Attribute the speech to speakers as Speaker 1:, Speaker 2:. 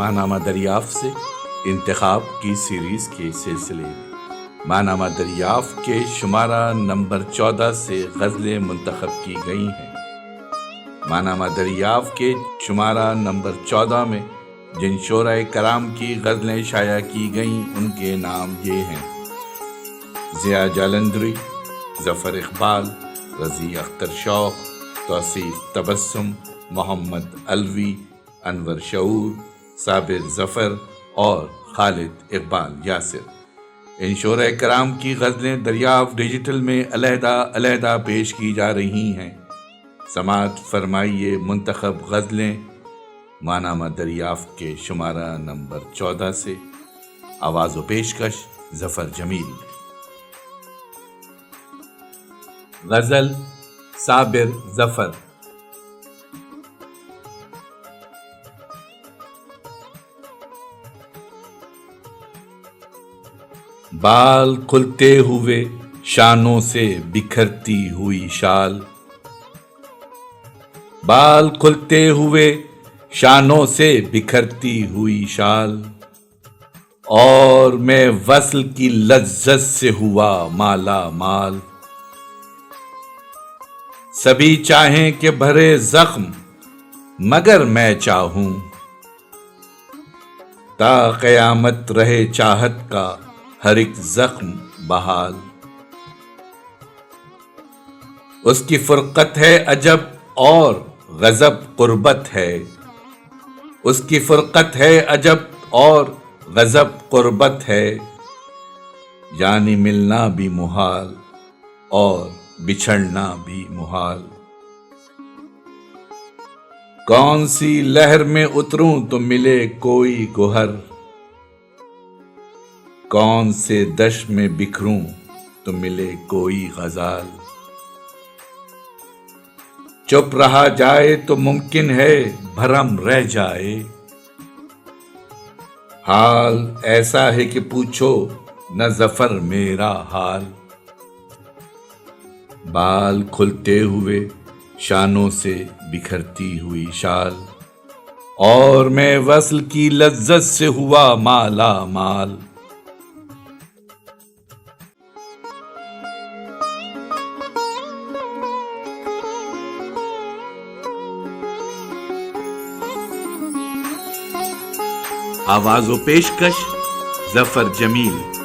Speaker 1: ماہنامہ دریافت سے انتخاب کی سیریز کے سلسلے میں ماہنامہ دریافت کے شمارہ نمبر 14 سے غزلیں منتخب کی گئی ہیں۔ ماہنامہ دریافت کے شمارہ نمبر 14 میں جن شعراء کرام کی غزلیں شائع کی گئیں ان کے نام یہ ہیں: ضیاء جالندھری، ظفر اقبال، رضی اختر شوق، توصیف تبسم، محمد علوی، انور شعور، صابر ظفر اور خالد اقبال یاسر۔ ان شعراء کرام کی غزلیں دریافت ڈیجیٹل میں علیحدہ علیحدہ پیش کی جا رہی ہیں۔ سماعت فرمائیے منتخب غزلیں ماہنامہ دریافت کے شمارہ نمبر 14 سے۔ آواز و پیشکش ظفر جمیل۔ غزل صابر ظفر۔ بال کھلتے ہوئے شانوں سے بکھرتی ہوئی شال، بال کھلتے ہوئے شانوں سے بکھرتی ہوئی شال، اور میں وصل کی لذت سے ہوا مالا مال۔ سبھی چاہیں کہ بھرے زخم مگر میں چاہوں، تا قیامت رہے چاہت کا ہر ایک زخم بحال۔ اس کی فرقت ہے عجب اور غضب قربت ہے، اس کی فرقت ہے عجب اور غضب قربت ہے، یعنی ملنا بھی محال اور بچھڑنا بھی محال۔ کون سی لہر میں اتروں تو ملے کوئی گوہر، کون سے دشت میں بکھروں تو ملے کوئی غزال۔ چپ رہا جائے تو ممکن ہے بھرم رہ جائے، حال ایسا ہے کہ پوچھو نہ ظفر میرا حال۔ بال کھلتے ہوئے شانوں سے بکھرتی ہوئی شال، اور میں وصل کی لذت سے ہوا مالا مال۔ آواز و پیشکش ظفر جمیل۔